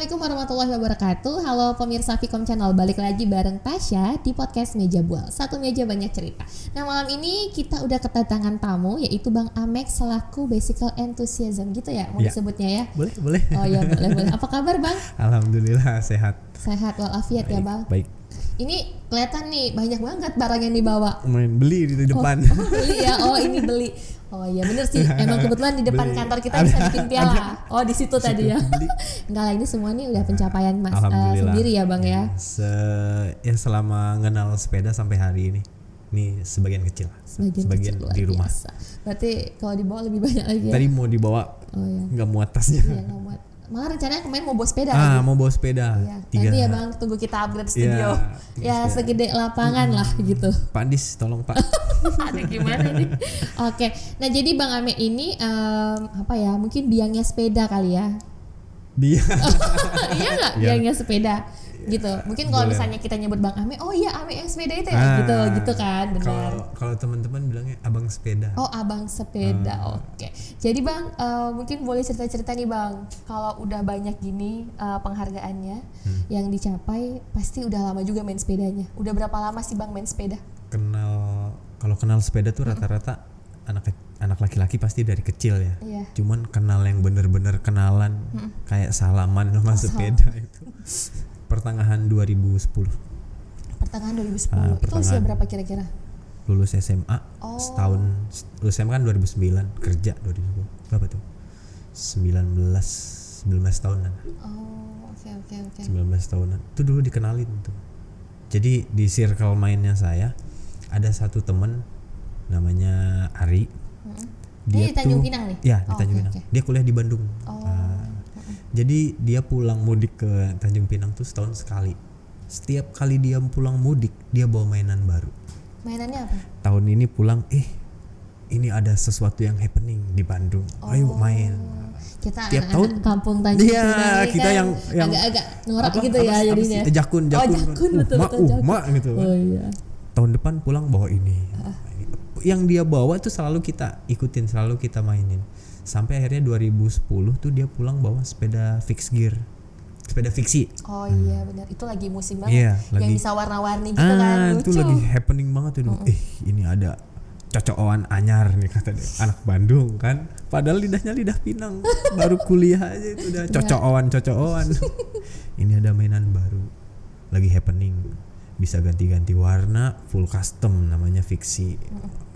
Assalamualaikum warahmatullahi wabarakatuh. Halo pemirsa Vicom Channel, balik lagi bareng Tasya di podcast Meja Bual. Satu meja banyak cerita. Nah, malam ini kita udah kedatangan tamu, yaitu Bang Amex selaku Bicycle Enthusiasm gitu ya, mau disebutnya ya? Boleh. Oh ya, boleh. Apa kabar Bang? Alhamdulillah sehat. Sehat walafiat ya Bang. Baik. Ini kelihatan nih banyak banget barang yang dibawa. Main beli di depan. Oh, beli ya. Oh, ini beli. Oh iya bener sih. Emang kebetulan di depan beli. kantor kita bisa bikin piala. Oh, di situ tadi ya. Enggak lah, ini semua nih udah pencapaian Mas sendiri ya Bang ya. Selama ngenal sepeda sampai hari ini. Ini sebagian kecil. Sebagian kecil, di rumah. Biasa. Berarti kalau dibawa lebih banyak lagi ya. Tadi mau dibawa. Oh iya. Enggak muat tasnya. Iya, enggak muat. Malah rencananya kemarin mau bawa sepeda lagi. Mau bawa sepeda. Iya. Nanti ya Bang, tunggu kita upgrade studio. Ya segede lapangan lah gitu. Pak Andis, tolong Pak. Aduh gimana nih. Oke. Nah jadi Bang Ame ini mungkin biangnya sepeda kali ya. Dia. Iya nggak? Biangnya sepeda. Gitu. Mungkin kalau misalnya kita nyebut Bang Ame, oh iya Ame yang sepeda itu ya, gitu kan, benar. Kalau teman-teman bilangnya abang sepeda. Oh, abang sepeda. Oke. Jadi Bang, mungkin boleh cerita-cerita nih Bang. Kalau udah banyak gini penghargaannya yang dicapai, pasti udah lama juga main sepedanya. Udah berapa lama sih Bang main sepeda? Kalau kenal sepeda tuh rata-rata anak laki-laki pasti dari kecil ya. Iya. Cuman kenal yang bener-bener kenalan kayak salaman sama sepeda itu pertengahan 2010. Pertengahan 2010. Itu usia berapa kira-kira? Lulus SMA setahun. Lulus SMA kan 2009, kerja 2010. Berapa tuh? 19 tahunan. Oh, oke. 19 tahunan. Itu dulu dikenalin tuh. Jadi di circle mainnya saya ada satu temen namanya Ari. Dia di Tanjung Pinang nih? Ya, di Tanjung Pinang. Dia kuliah di Bandung. Jadi dia pulang mudik ke Tanjung Pinang tuh setahun sekali. Setiap kali dia pulang mudik, dia bawa mainan baru. Mainannya apa? Tahun ini pulang, ini ada sesuatu yang happening di Bandung. Ayo main. Kita tiap tahun kampung Tanjung Pinang. Iya, kita kan yang agak-agak norak gitu ya jadinya. Jakun. Betul. Mak gitu kan. Oh iya. Tahun depan pulang bawa ini. Yang dia bawa tuh selalu kita ikutin, selalu kita mainin. Sampai akhirnya 2010 tuh dia pulang bawa sepeda fixed gear. Sepeda fiksi. Oh iya benar. Itu lagi musim banget. Iya, yang bisa warna-warni gitu kan. Itu lagi happening banget tuh. Ini ada cocokan anyar nih kata dia. Anak Bandung kan. Padahal lidahnya lidah Pinang. Baru kuliah aja itu udah cocokan. Ini ada mainan baru. Lagi happening. Bisa ganti-ganti warna, full custom namanya fiksi.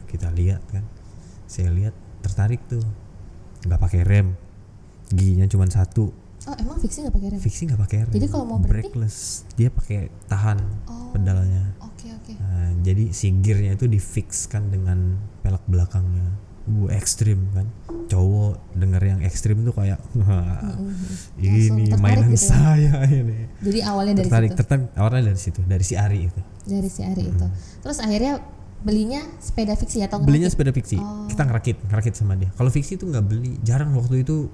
Kita lihat kan. Saya lihat tertarik tuh. Nggak pakai rem, giginya cuma satu. Oh emang fiksi nggak pakai rem? Fiksi nggak pakai rem. Jadi kalau mau berhenti? Brakeless, dia pakai tahan pedalnya. Oke. Nah, jadi si gearnya itu difixkan dengan pelek belakangnya. Ekstrim kan. Cowok denger yang ekstrim tuh kayak ini mainan gitu saya ini. Jadi awalnya tertarik awalnya dari situ, dari si Ari itu. Itu. Terus akhirnya belinya sepeda fiksi atau belinya sepeda fiksi. Kita ngerakit sama dia. Kalau fiksi itu nggak beli, jarang waktu itu.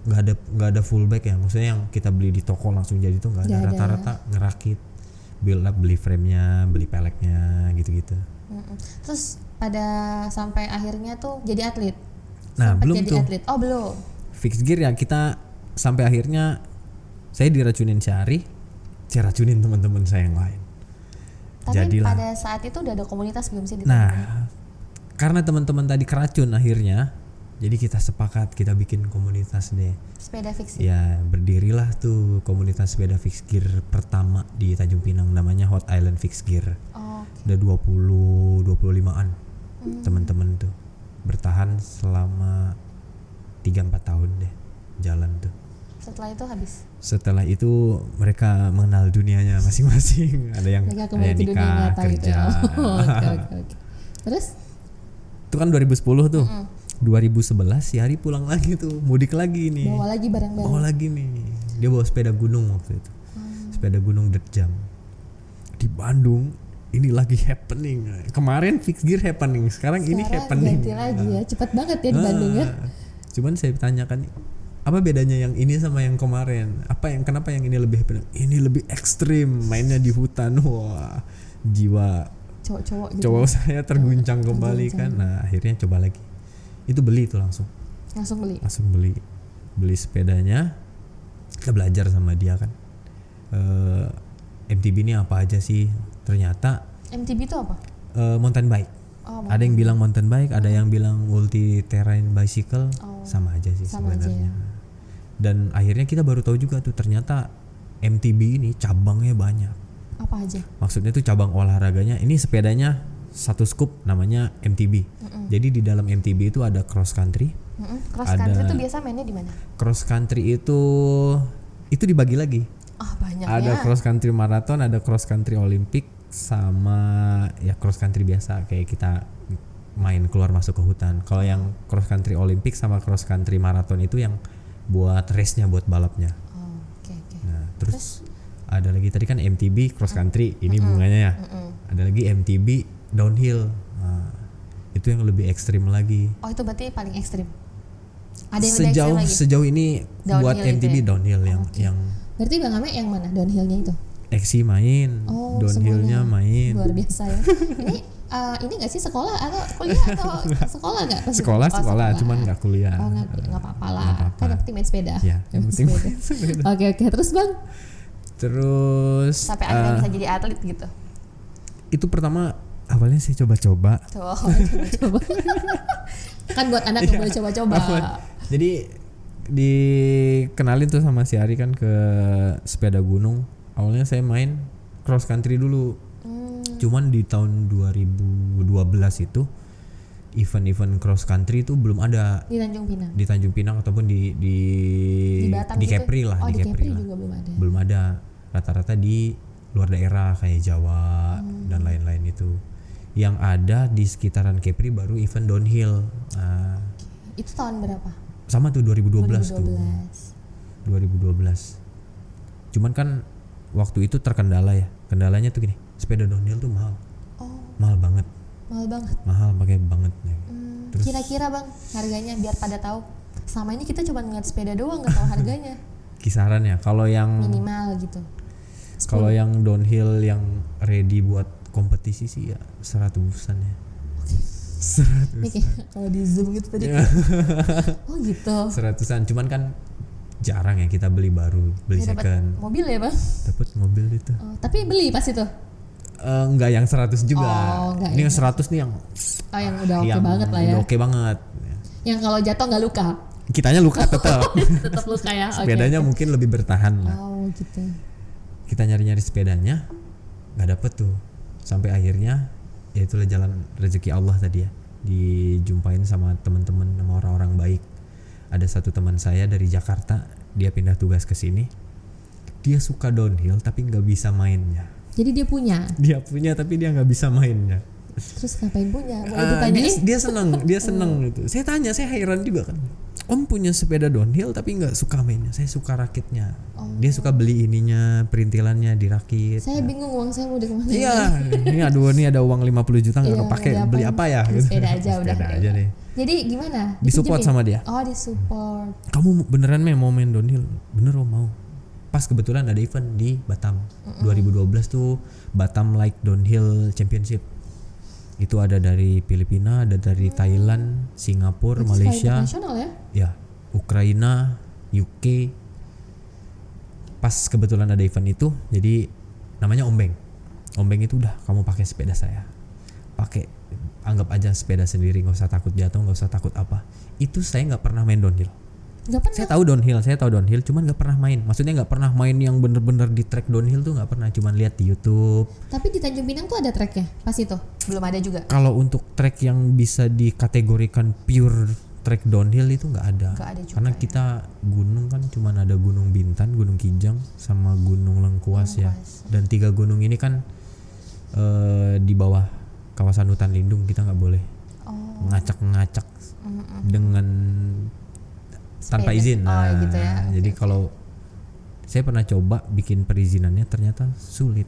nggak ada full bike ya, maksudnya yang kita beli di toko langsung jadi itu nggak ada. Rata-rata ngerakit, build up, beli framenya, beli peleknya gitu-gitu. Terus pada sampai akhirnya tuh jadi atlet. Nah belum jadi tuh atlet. Oh belum. Fixed gear ya kita sampai akhirnya saya diracunin Syari, saya racunin teman-teman saya yang lain. Tapi jadilah, pada saat itu udah ada komunitas belum sih di karena teman-teman tadi keracun akhirnya, jadi kita sepakat kita bikin komunitas deh. Sepeda fiksi. Ya berdirilah tuh komunitas sepeda fixed gear pertama di Tanjung Pinang, namanya Hot Island Fixed Gear. Udah 25-an teman-teman tuh, bertahan selama 3-4 tahun deh jalan tuh. Setelah itu mereka mengenal dunianya masing-masing. Ada yang nikah, kerja. Oke. Terus? Itu kan 2010 tuh. 2011 si Hari pulang lagi tuh, mudik lagi nih. Bawa lagi nih. Dia bawa sepeda gunung waktu itu. Sepeda gunung dirt jam. Di Bandung ini lagi happening. Kemarin fixed gear happening, sekarang ini happening. Ganti lagi ya. Cepat banget ya di Bandung ya. Cuman saya tanyakan, apa bedanya yang ini sama yang kemarin? Kenapa yang ini lebih happening? Ini lebih ekstrim, mainnya di hutan. Wah, jiwa cowok saya terguncang kembali kan. Nah, akhirnya coba lagi. Itu beli itu langsung beli sepedanya. kita belajar sama dia kan. MTB ini apa aja sih? Ternyata MTB itu apa? mountain bike. Ada yang bilang mountain bike, ada yang bilang multi terrain bicycle, sama aja sih sebenarnya. Dan akhirnya kita baru tahu juga tuh ternyata MTB ini cabangnya banyak. Apa aja? Maksudnya tuh cabang olahraganya, ini sepedanya satu scoop namanya MTB. Jadi di dalam MTB itu ada cross country. Cross country itu biasa mainnya di mana? Cross country itu dibagi lagi. Banyak ada cross country marathon, ada cross country olimpik, sama ya cross country biasa kayak kita main keluar masuk ke hutan. Kalau yang cross country olimpik sama cross country marathon itu yang buat race-nya, buat balapnya. Okay. Nah, terus ada lagi tadi kan MTB cross country, ini bunganya ya. Ada lagi MTB downhill. Nah, itu yang lebih ekstrim lagi. Itu berarti paling ekstrim. Ada yang lebih ekstrim lagi? Sejauh ini downhill buat MTB ya? Downhill yang berarti Bang Ame yang mana downhillnya itu? Eksi main, downhillnya main. Luar biasa ya. Ini nggak sih sekolah atau kuliah atau sekolah nggak? Sekolah, cuman nggak kuliah. Nggak apa-apa lah. Kan yang penting main sepeda. Ya, yang penting main sepeda. Oke, terus Bang? Terus sampai akhirnya bisa jadi atlet gitu. Itu pertama awalnya saya coba-coba. Coba. Kan buat anak yang boleh coba-coba. Jadi dikenalin tuh sama si Ari kan ke sepeda gunung. Awalnya saya main cross country dulu. Cuman di tahun 2012 itu event-event cross country itu belum ada di Tanjung Pinang. Di Tanjung Pinang ataupun di Batam di gitu? Kepri lah, di Kepri lah. juga belum ada. Belum ada. Rata-rata di luar daerah kayak Jawa dan lain-lain itu. Yang ada di sekitaran Kepri baru event downhill. Itu tahun berapa? Sama tuh 2012 tuh. 2012. Cuman kan waktu itu terkendala ya. Kendalanya tuh gini, sepeda downhill tuh mahal. Mahal banget. Mahal banget ya. Terus kira-kira Bang harganya biar pada tahu. Selama ini kita cuma ngeliat sepeda doang, nggak tahu harganya. Kisaran ya, kalau yang minimal gitu. Kalau yang downhill yang ready buat kompetisi sih ya 100-an ya. 100. Kalau di Zoom gitu tadi. Oh gitu. 100-an, cuman kan jarang ya kita beli baru, beli second. Mobil ya Bang? Dapat mobil itu. Tapi beli pas itu? Enggak yang 100 juga. Ini yang 100 nih yang yang udah oke banget lah ya. Oke banget. Yang kalau jatuh nggak luka? Kitanya luka tetap. Tetap luka ya. Sepedanya mungkin lebih bertahan lah. Gitu. Kita nyari-nyari sepedanya nggak dapet tuh. Sampai akhirnya ya itulah jalan rezeki Allah tadi ya. Dijumpain sama teman-teman, sama orang-orang baik. Ada satu teman saya dari Jakarta, dia pindah tugas ke sini. Dia suka downhill tapi nggak bisa mainnya. Jadi dia punya? Dia punya tapi dia nggak bisa mainnya. Terus ngapain punya? Boleh ditanyain? Dia seneng gitu. Saya tanya, saya heran juga kan. Om punya sepeda downhill tapi nggak suka mainnya. Saya suka rakitnya. Dia suka beli ininya, perintilannya dirakit. Saya bingung uang saya mau dikemana. Iya, ini ada uang 50 juta nggak kepake. Beli apa ya? Sepeda aja udah. Sepeda aja deh. Jadi gimana? Disupport sama dia. Disupport. Kamu beneran mau main downhill? Bener om, mau. Pas kebetulan ada event di Batam. 2012 tuh Batam Like Downhill Championship. Itu ada dari Filipina, ada dari Thailand, Singapura, Malaysia. Internasional ya? Ya, Ukraina, UK. Pas kebetulan ada event itu, jadi namanya Ombeng. Ombeng itu udah kamu pakai sepeda saya. Anggap aja sepeda sendiri, nggak usah takut jatuh, nggak usah takut apa. Itu saya nggak pernah main downhill. Gak pernah. Saya tahu downhill, cuman nggak pernah main. Maksudnya nggak pernah main yang bener-bener di track downhill tuh nggak pernah, cuman lihat di YouTube. Tapi di Tanjung Pinang tuh ada tracknya, pas itu belum ada juga. Kalau untuk track yang bisa dikategorikan pure track downhill itu nggak ada. Juga, karena kita gunung kan cuman ada Gunung Bintan, Gunung Kijang, sama Gunung Lengkuas ya. Dan 3 gunung ini kan di bawah kawasan hutan lindung, kita nggak boleh ngacak-ngacak dengan tanpa izin. Gitu ya. Jadi kalau saya pernah coba bikin perizinannya ternyata sulit.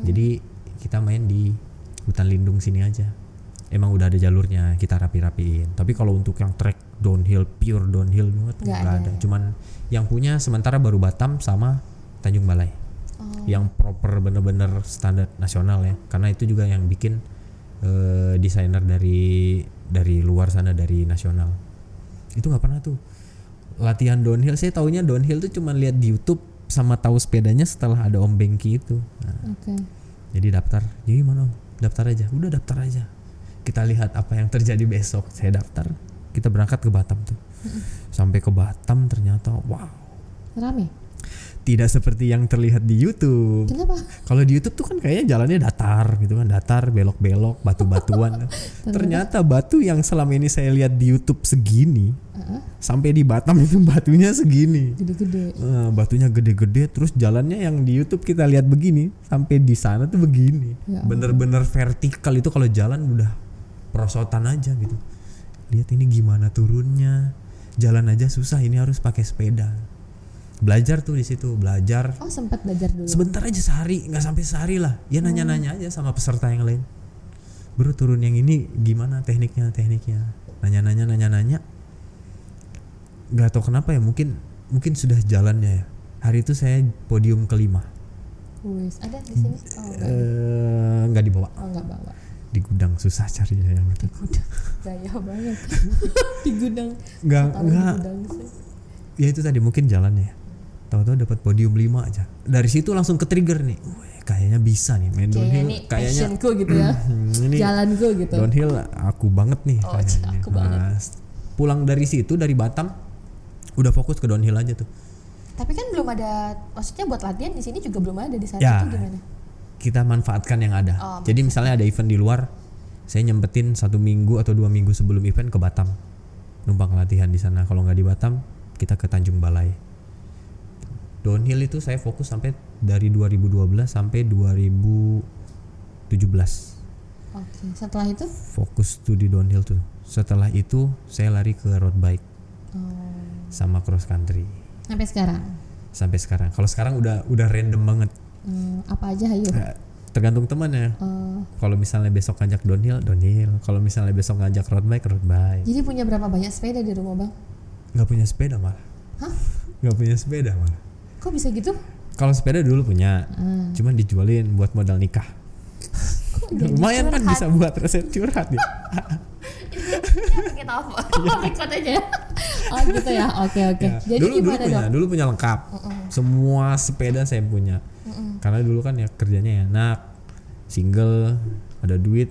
Jadi kita main di hutan lindung sini aja. Emang udah ada jalurnya, kita rapi-rapiin. Tapi kalau untuk yang track downhill, pure downhill nggak ada. Cuman yang punya sementara baru Batam sama Tanjung Balai. Yang proper bener-bener standar nasional ya. Karena itu juga yang bikin desainer dari luar sana, dari nasional. Itu nggak pernah tuh. latihan downhill, saya taunya downhill tuh cuma lihat di YouTube sama tahu sepedanya setelah ada Om Bengki itu. Nah, Oke. jadi daftar, jadi mana Om? Daftar aja, udah daftar aja. Kita lihat apa yang terjadi besok. Saya daftar, kita berangkat ke Batam tuh. Sampai ke Batam ternyata wow. Rame. Tidak seperti yang terlihat di YouTube. Kenapa? Kalau di YouTube tuh kan kayaknya jalannya datar gitu kan, datar, belok-belok, batu-batuan. Ternyata batu yang selama ini saya lihat di YouTube segini, sampai di Batam itu batunya segini. Gede-gede. Batunya gede-gede, terus jalannya yang di YouTube kita lihat begini, sampai di sana tuh begini. Ya Bener-bener vertikal itu kalau jalan udah perosotan aja gitu. Lihat ini gimana turunnya, jalan aja susah, ini harus pakai sepeda. Belajar tuh di situ, belajar. Oh, sempat belajar dulu. Sebentar aja sehari, nggak sampai sehari lah. Ya nanya-nanya aja sama peserta yang lain. Bro turun yang ini gimana tekniknya? Nanya-nanya. Gak tau kenapa ya, mungkin sudah jalannya ya. Hari itu saya podium kelima. Wis, ada di sini? Oh, nggak dibawa. oh enggak bawa. Di gudang susah carinya yang itu. Gaya banget. Di gudang. Nggak. Di gudang sih. Ya itu tadi mungkin jalannya ya. Tahu-tahu dapat podium 5 aja. Dari situ langsung ke trigger nih. Kayaknya bisa nih main downhill. Ini Kayaknya passionku gitu ya. ini Jalanku gitu. downhill aku banget nih Oh, kayaknya. aku banget. Pulang dari situ dari Batam udah fokus ke downhill aja tuh. Tapi kan belum ada, maksudnya buat latihan di sini juga belum ada di sana Ya, itu gimana? kita manfaatkan yang ada. Oh, Jadi misalnya ada event di luar, saya nyempetin 1 minggu atau 2 minggu sebelum event ke Batam, numpang latihan di sana. Kalau nggak di Batam, kita ke Tanjung Balai. Downhill itu saya fokus sampai dari 2012 sampai 2017. Oke, setelah itu? Fokus tuh di downhill tuh. Setelah itu saya lari ke road bike sama cross country. Sampai sekarang. Kalau sekarang udah random banget. Apa aja ayo? Tergantung teman ya. Kalau misalnya besok ngajak downhill. Kalau misalnya besok ngajak road bike. Jadi punya berapa banyak sepeda di rumah Bang? Nggak punya sepeda malah. Hah? Nggak punya sepeda malah. Kok bisa gitu? Kalau sepeda dulu punya, cuman dijualin buat modal nikah. Lumayan kan bisa buat resep curhat ya. Kita off, record aja. Oh gitu ya, oke. Ya. Jadi gimana dong? Dulu punya lengkap. Semua sepeda saya punya. Karena dulu kan ya kerjanya enak, single, ada duit,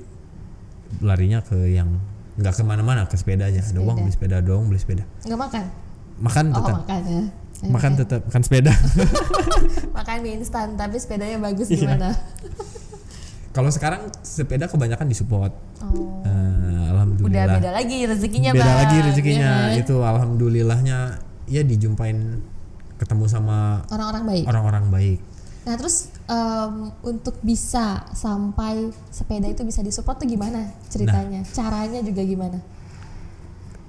larinya ke yang nggak kemana-mana, ke sepeda aja. Ada uang beli sepeda doang, beli sepeda. Nggak makan? Makan tetap. Makan ya. Makan tetap, kan sepeda. Makan mie instan, tapi sepedanya bagus gimana? Kalau sekarang sepeda kebanyakan disupport. Alhamdulillah. Udah beda lagi rezekinya Beda Bang. lagi rezekinya. Ya. Itu alhamdulillahnya ya dijumpain, ketemu sama orang-orang baik. Nah terus untuk bisa sampai sepeda itu bisa disupport tuh gimana ceritanya? Caranya juga gimana?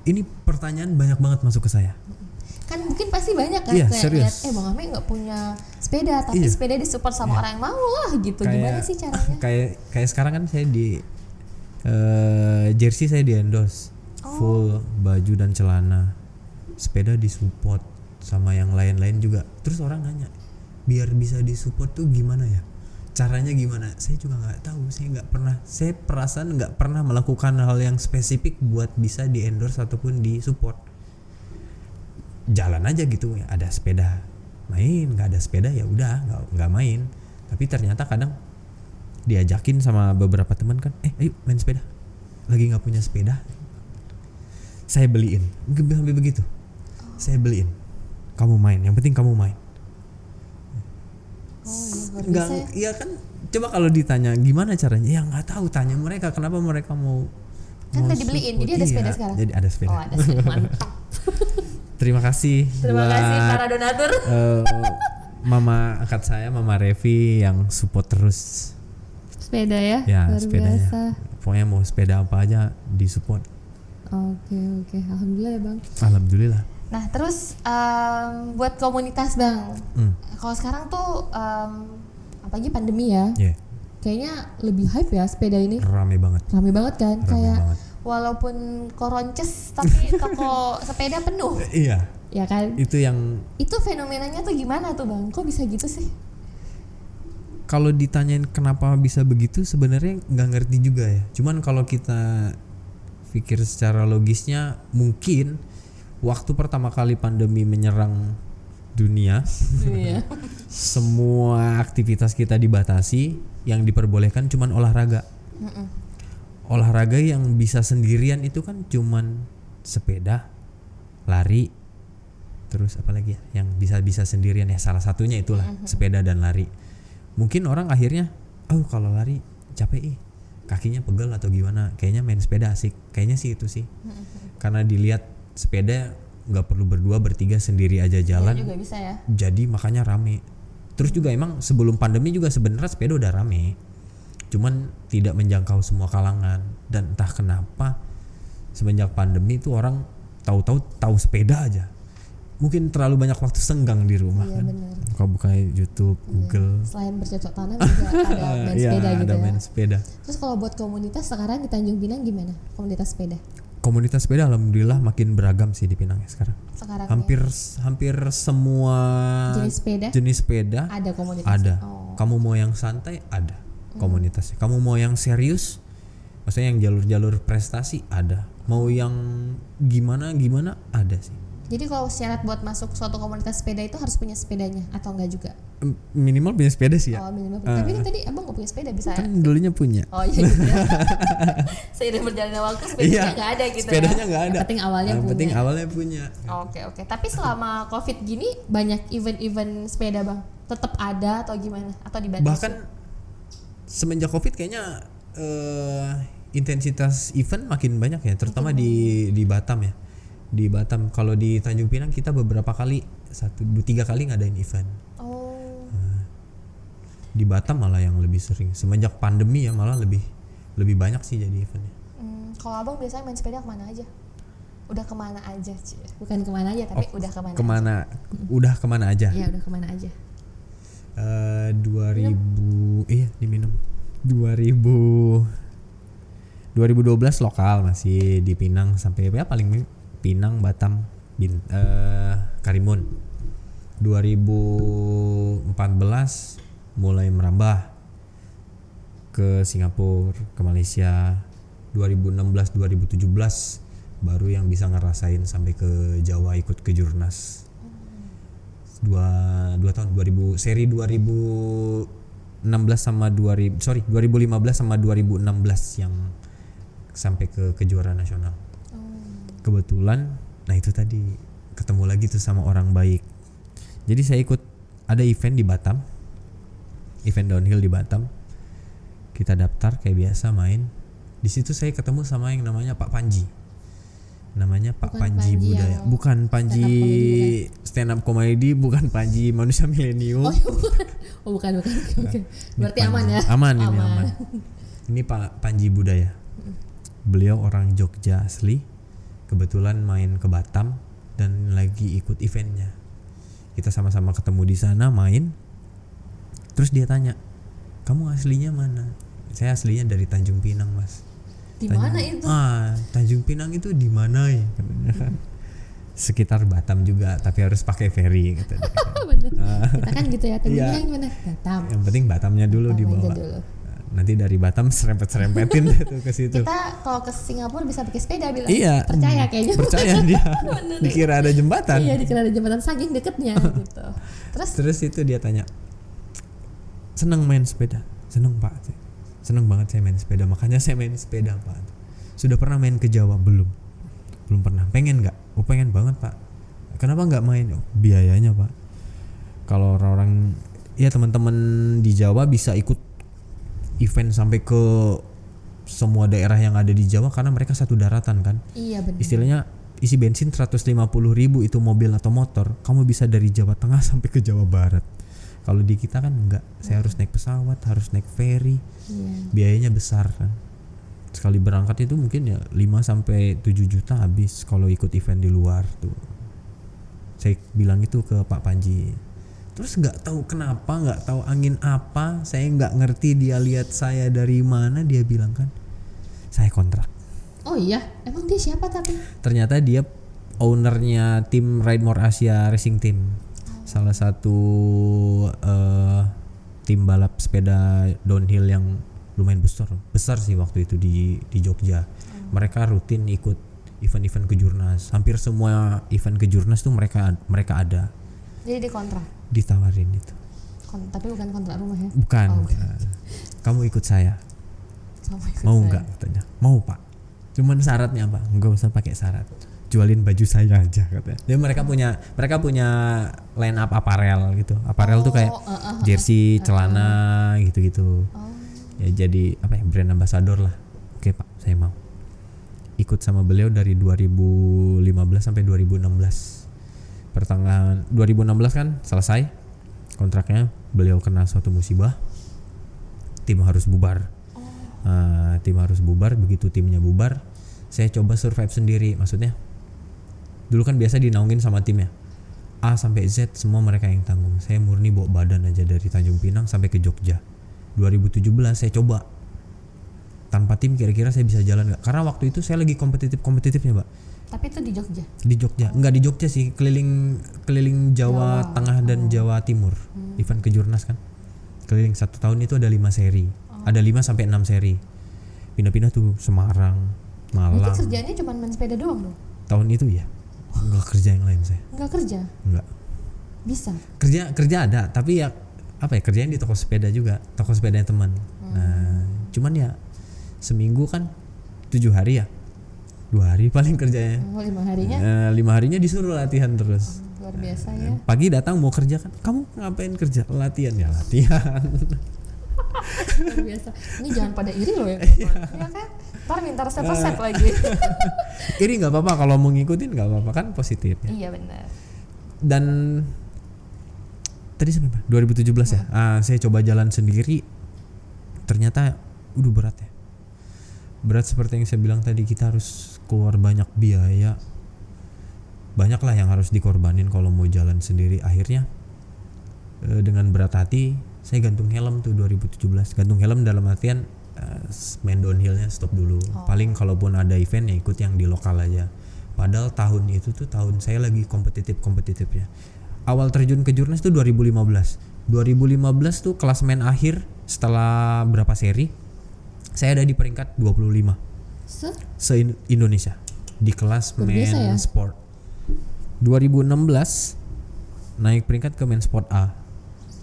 Ini pertanyaan banyak banget masuk ke saya. Kan mungkin pasti banyak kan Iya, kayak serius. lihat Bang Ame nggak punya sepeda tapi sepeda disupport sama orang yang mau lah gitu. Gimana sih caranya? Kayak sekarang kan saya di jersey saya di endorse full baju dan celana, sepeda disupport sama yang lain-lain juga. Terus orang nanya, biar bisa disupport tuh gimana ya? Caranya gimana? Saya juga nggak tahu. Saya perasaan nggak pernah melakukan hal yang spesifik buat bisa di endorse ataupun di support. Jalan aja gitu ya, ada sepeda main, nggak ada sepeda ya udah nggak main. Tapi ternyata kadang diajakin sama beberapa teman kan, ayo main sepeda, lagi nggak punya sepeda, saya beliin, sampai begitu, saya beliin, kamu main, yang penting kamu main. Nggak, ya kan, coba kalau ditanya gimana caranya, ya nggak tahu, tanya mereka kenapa mereka mau. Kan tadi beliin, jadi ada sepeda sekarang. Jadi ada sepeda. Oh ada sepeda, mantap. Terima kasih para donatur. Mama angkat saya, Mama Revi yang support terus. Sepeda ya? Ya, luar sepedanya. biasa. Pokoknya mau sepeda apa aja disupport. Oke. Alhamdulillah ya Bang. Alhamdulillah. Nah terus buat komunitas Bang, kalau sekarang tuh apalagi pandemi ya, kayaknya lebih hype ya sepeda ini. Rame banget kan? Kayak banget. Walaupun koronces tapi toko sepeda penuh. Iya. Ya kan? Itu fenomenanya tuh gimana tuh Bang? Kok bisa gitu sih? Kalau ditanyain kenapa bisa begitu, sebenarnya nggak ngerti juga ya. Cuman kalau kita pikir secara logisnya, mungkin waktu pertama kali pandemi menyerang dunia, Iya. semua aktivitas kita dibatasi, yang diperbolehkan cuman olahraga. Olahraga yang bisa sendirian itu kan cuman sepeda, lari, terus apa lagi ya yang bisa sendirian ya, salah satunya itulah sepeda dan lari. Mungkin orang akhirnya kalau lari capek kakinya pegel atau gimana, kayaknya main sepeda asik, kayaknya sih itu sih. Karena dilihat sepeda nggak perlu berdua bertiga, sendiri aja jalan juga bisa ya. jadi makanya rame. Terus juga emang sebelum pandemi juga sebenarnya sepeda udah rame, cuman tidak menjangkau semua kalangan. Dan entah kenapa semenjak pandemi itu orang tahu sepeda aja. Mungkin terlalu banyak waktu senggang di rumah kan. Buka YouTube, Google. Selain bercocok tanam juga ada main sepeda gitu ada ya. main sepeda. Terus kalau buat komunitas sekarang di Tanjung Pinang gimana? Komunitas sepeda? Komunitas sepeda alhamdulillah makin beragam sih di Pinang ya sekarang. Hampir semua jenis sepeda ada komunitas. Ada. Kamu mau yang santai ada komunitasnya. Kamu mau yang serius, maksudnya yang jalur-jalur prestasi ada. Mau yang gimana ada sih. Jadi kalau syarat buat masuk suatu komunitas sepeda itu harus punya sepedanya atau enggak juga? Minimal punya sepeda sih ya. Minimal. Tapi kan tadi abang nggak punya sepeda, bisa kan dulunya punya. Oh iya gitu ya. Seiring berjalannya waktu sepedanya nggak ada gitu. Sepedanya nggak ada. Yang penting awalnya punya. Oke. Tapi selama COVID gini banyak event-event sepeda bang, tetap ada atau gimana? Atau dibatasi? Bahkan semenjak COVID kayaknya intensitas event makin banyak ya, terutama di Batam ya. Di Batam, kalau di Tanjung Pinang kita beberapa kali 1-2-3 kali ngadain event. Di Batam malah yang lebih sering semenjak pandemi ya, malah lebih banyak sih jadi eventnya. Kalau abang biasanya main sepeda kemana aja? Udah kemana aja sih? Bukan kemana aja tapi udah kemana? Udah kemana aja? Iya udah kemana aja? 2012 lokal masih di Pinang sampai ya paling Pinang, Batam, Karimun. 2014 mulai merambah ke Singapura, ke Malaysia. 2016-2017 baru yang bisa ngerasain sampai ke Jawa ikut ke Jurnas. 2 tahun 2015 sama 2016 yang sampai ke kejuaraan nasional. Kebetulan nah itu tadi ketemu lagi tuh sama orang baik. Jadi saya ikut ada event di Batam. Event downhill di Batam. Kita daftar kayak biasa main. Di situ saya ketemu sama yang namanya Pak Panji. Namanya Pak Panji Budaya. Bukan Panji stand up comedy, bukan Panji manusia milenium. Bukan. Berarti aman ya? Aman. Ini Pak Panji Budaya. Beliau orang Jogja asli. Kebetulan main ke Batam dan lagi ikut eventnya. Kita sama-sama ketemu di sana main. Terus dia tanya, "Kamu aslinya mana?" Saya aslinya dari Tanjung Pinang, Mas. Di mana itu? Tanjung Pinang itu di mana ya? Sekitar Batam juga, tapi harus pakai ferry gitu. Kita kan gitu ya, Tanjung Pinang gimana? Batam. Yang penting Batamnya dulu dibawa. Nanti dari Batam serempet-serempetin tuh ke situ. Kita kalau ke Singapura bisa pakai sepeda bilang. Iya. Percaya kayaknya. Percaya dia. Dikira ada jembatan. Iya, dikira ada jembatan saking deketnya gitu. Terus itu dia tanya, "Seneng main sepeda?" "Seneng, Pak. Seneng banget saya main sepeda. Makanya saya main sepeda, Pak." "Sudah pernah main ke Jawa?" Belum pernah." "Pengen nggak?" "Oh, pengen banget, Pak." "Kenapa nggak main?" "Oh, biayanya, Pak. Kalau orang ya teman-teman di Jawa bisa ikut event sampai ke semua daerah yang ada di Jawa karena mereka satu daratan kan." Iya benar. Istilahnya isi bensin 150.000 itu mobil atau motor, kamu bisa dari Jawa Tengah sampai ke Jawa Barat. Kalau di kita kan enggak, saya harus naik pesawat, harus naik ferry. Biayanya besar kan. Sekali berangkat itu mungkin ya 5-7 juta habis kalau ikut event di luar tuh. Saya bilang itu ke Pak Panji. Terus nggak tahu kenapa, nggak tahu angin apa, saya nggak ngerti dia lihat saya dari mana, dia bilang kan, "Saya kontrak." Oh iya, emang dia siapa tapi? Ternyata dia ownernya tim Ride More Asia Racing Team, salah satu tim balap sepeda downhill yang lumayan besar sih waktu itu di Jogja. Mereka rutin ikut event-event kejurnas. Hampir semua event kejurnas tuh mereka ada. Jadi dikontrak. Ditawarin itu. Tapi bukan kontrak rumah ya? Bukan. Oh, bukan. Kamu ikut saya. Mau nggak katanya? Mau Pak. Cuman syaratnya apa? Nggak usah pakai syarat. Jualin baju saya aja katanya. Jadi mereka punya line up aparel gitu. Aparel tuh kayak jersey, celana gitu-gitu. Ya jadi apa ya, brand ambassador lah. Oke Pak, saya mau. Ikut sama beliau dari 2015 sampai 2016. Pertengahan 2016 kan selesai kontraknya, beliau kena suatu musibah. Tim harus bubar. Tim harus bubar. Begitu timnya bubar, saya coba survive sendiri. Maksudnya dulu kan biasa dinaungin sama timnya, A sampai Z semua mereka yang tanggung. Saya murni bawa badan aja dari Tanjung Pinang sampai ke Jogja. 2017 saya coba tanpa tim, kira-kira saya bisa jalan nggak? Karena waktu itu saya lagi kompetitifnya Mbak. Tapi itu di Jogja? Di Jogja, nggak di Jogja sih, keliling Jawa Tengah dan Jawa Timur. Event kejurnas kan, keliling 1 tahun itu ada 5 seri, ada 5 sampai 6 seri. Pindah-pindah tuh Semarang, Malang. Berarti kerjaannya cuma main sepeda doang dong? Tahun itu ya. Enggak kerja yang lain saya. Enggak kerja? Enggak. Bisa? Kerja ada, tapi ya apa ya, kerjaan di toko sepeda juga, toko sepedanya teman. Nah, cuman ya seminggu kan 7 hari ya, 2 hari paling kerjanya. 5 harinya? 5 harinya disuruh latihan terus. Luar biasa ya. Pagi datang mau kerja kan, kamu ngapain kerja? Latihan ya latihan. Luar biasa. Ini jangan pada iri loh ya. Iya kan? Ntar minta resep lagi. Iri nggak apa-apa, kalau mau ngikutin nggak apa-apa kan, positif ya. Iya benar. Dan tadi sampai 2017 ya. Saya coba jalan sendiri. Ternyata udah berat ya. Berat seperti yang saya bilang tadi, kita harus keluar banyak biaya. Banyak lah yang harus dikorbanin kalau mau jalan sendiri. Akhirnya dengan berat hati saya gantung helm tuh 2017. Gantung helm dalam artian main downhillnya stop dulu. Paling kalaupun ada event ya ikut yang di lokal aja. Padahal tahun itu tuh tahun saya lagi kompetitifnya. Awal terjun ke jurnas tuh 2015. 2015 tuh klasmen akhir setelah berapa seri, saya ada di peringkat 25 se Indonesia di kelas main sport. 2016 naik peringkat ke main sport A.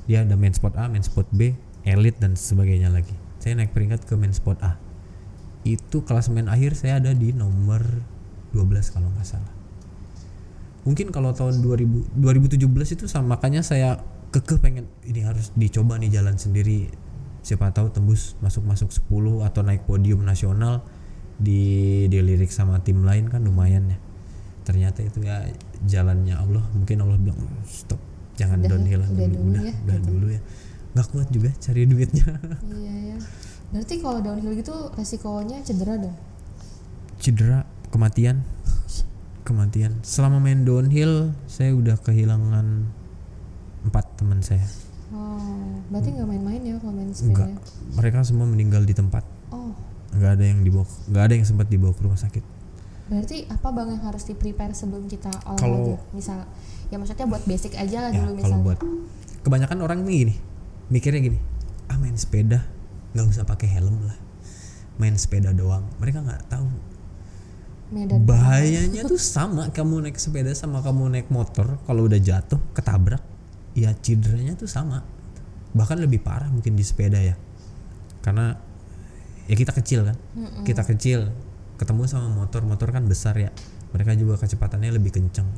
Dia ada main sport A, main sport B, elite dan sebagainya lagi. Saya naik peringkat ke main sport A. Itu klasmen akhir saya ada di nomor 12 kalau nggak salah. Mungkin kalau tahun 2017 itu sama, makanya saya kekeh pengen ini harus dicoba nih jalan sendiri. Siapa tahu tembus masuk 10 atau naik podium nasional, dilirik sama tim lain kan lumayan ya. Ternyata itu ya jalannya Allah. Mungkin Allah bilang stop, jangan downhill dulu ya. Nggak kuat juga cari duitnya. Iya ya. Berarti kalau downhill gitu resikonya cedera dong? Cedera, kematian. Selama main downhill saya udah kehilangan 4 teman saya. Berarti nggak main-main ya kalau main sepeda? Enggak, mereka semua meninggal di tempat. Nggak ada yang sempat dibawa ke rumah sakit. Berarti apa Bang yang harus di-prepare sebelum kita olahraga? Misal, ya maksudnya buat basic aja lah ya, dulu misalnya. Kalau buat kebanyakan orang nih gini, mikirnya gini, main sepeda nggak usah pakai helm lah, main sepeda doang. Mereka nggak tahu bahayanya tuh sama kamu naik sepeda sama kamu naik motor. Kalau udah jatuh ketabrak ya cederanya tuh sama, bahkan lebih parah mungkin di sepeda ya, karena ya kita kecil kan. Kita kecil ketemu sama motor kan besar ya, mereka juga kecepatannya lebih kenceng.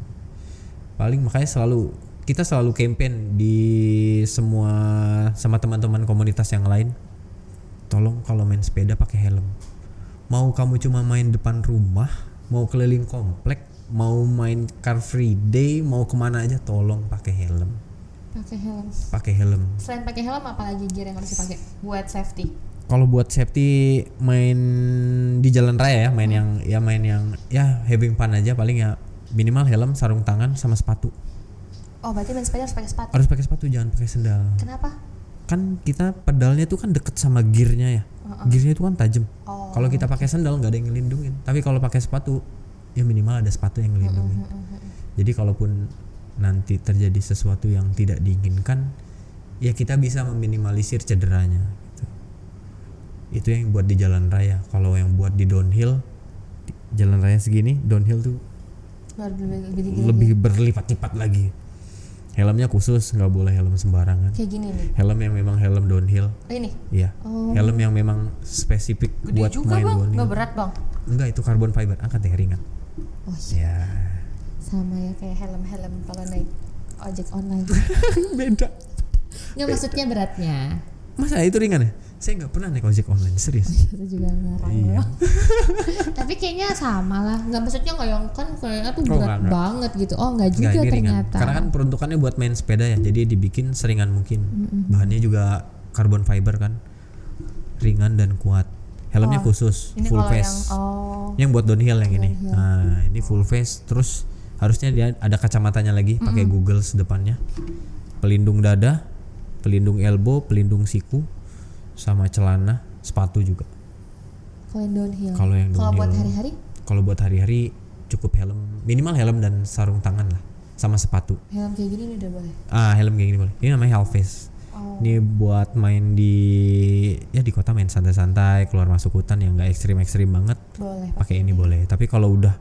Paling makanya kita selalu campaign di semua sama teman-teman komunitas yang lain, tolong kalau main sepeda pakai helm. Mau kamu cuma main depan rumah, mau keliling komplek, mau main car free day, mau kemana aja, tolong pakai helm. Pakai helm. Selain pakai helm, apalagi gear yang harus dipakai buat safety? Kalau buat safety main di jalan raya ya, main yang having fun aja, paling ya minimal helm, sarung tangan sama sepatu. Oh, berarti main sepeda harus pakai sepatu? Harus pakai sepatu, jangan pakai sendal. Kenapa? Kan kita pedalnya tuh kan deket sama gearnya ya. Gearnya itu kan tajam. Kalau kita pakai sendal nggak ada yang ngelindungin. Tapi kalau pakai sepatu, ya minimal ada sepatu yang ngelindungin. Jadi kalaupun nanti terjadi sesuatu yang tidak diinginkan, ya kita bisa meminimalisir cederanya. Gitu. Itu yang buat di jalan raya. Kalau yang buat di downhill, jalan raya segini, downhill tuh lebih tinggi lebih lagi. berlipat-lipat lagi. Helmnya khusus, nggak boleh helm sembarangan. Kayak gini nih. Helm yang memang helm downhill. Ini. Iya. Oh. Helm yang memang spesifik Gede buat juga main bang, downhill. nggak berat bang? Enggak, itu carbon fiber, angkat deh ringan. Oh iya. Ya. Sama ya kayak helm-helm kalau naik ojek online. Beda. Nggak maksudnya beratnya. Masa itu ringan ya? Saya nggak pernah naik ojek online, serius. Itu juga ngarang. Iya. Tapi kayaknya sama lah. Nggak maksudnya nggak yang kan kayaknya tuh Oh, berat enggak. banget gitu. Oh nggak juga Nggak, ini ringan. ternyata. Karena kan peruntukannya buat main sepeda ya, jadi dibikin seringan mungkin. Bahannya juga carbon fiber kan, ringan dan kuat. Helmnya Oh, khusus, ini full kalau face. Yang buat downhill yang ini. Downhill. Nah, ini full face, terus harusnya dia ada kacamatanya lagi, pakai goggles depannya. Pelindung dada, pelindung elbow, pelindung siku, sama celana, sepatu juga. Kalau yang downhill. Kalau yang Kalau buat downhill. hari-hari? Kalau buat hari-hari cukup helm, minimal helm dan sarung tangan lah, sama sepatu. Helm kayak gini nih udah boleh. Helm kayak gini boleh. Ini namanya half face. Oh. Ini buat main di kota, main santai-santai, keluar masuk hutan yang nggak ekstrim-ekstrim banget. Boleh. Pakai ini boleh. Tapi kalau udah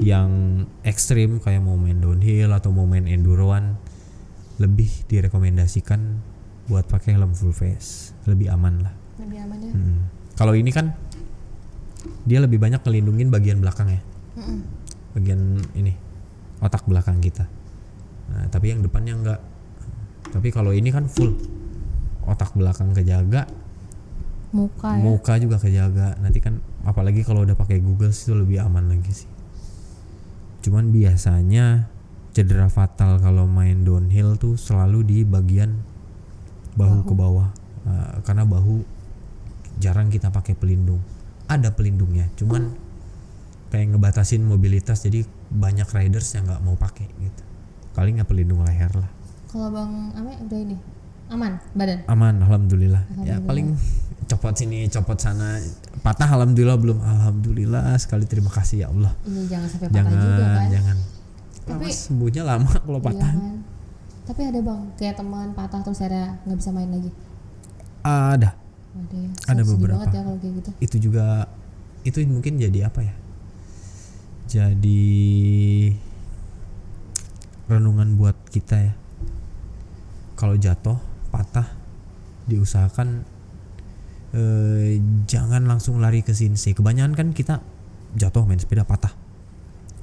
yang ekstrim kayak mau main downhill atau mau main enduroan, lebih direkomendasikan buat pakai helm full face, lebih aman lah. Lebih aman ya. Kalau ini kan dia lebih banyak ngelindungin bagian belakang ya, bagian ini otak belakang kita. Nah, tapi yang depannya enggak. Tapi kalau ini kan full, otak belakang kejaga, Muka ya. muka juga kejaga. Nanti kan apalagi kalau udah pakai Google itu lebih aman lagi sih. Cuman biasanya cedera fatal kalau main downhill tuh selalu di bagian bahu ke bawah. Karena bahu jarang kita pakai pelindung. Ada pelindungnya, cuman kayak ngebatasin mobilitas, jadi banyak riders yang nggak mau pakai gitu. Kali nggak pelindung leher lah. Kalau Bang Ame udah ini aman badan. Aman, alhamdulillah. Ya Alhamdulillah. paling copot sini, copot sana. Patah alhamdulillah belum. Alhamdulillah sekali, terima kasih ya Allah. Ini jangan sampai patah juga kan. Jangan. Tapi Sembuhnya lama kalau iya patah. kan. Tapi ada Bang kayak teman patah terus akhirnya nggak bisa main lagi. Ada. Ada ya. Ada Sedih beberapa. banget ya kalau kayak gitu. Itu juga, itu mungkin jadi apa ya? Jadi renungan buat kita ya. Kalau jatuh, patah, diusahakan jangan langsung lari ke sinse. Kebanyakan kan kita jatuh main sepeda patah,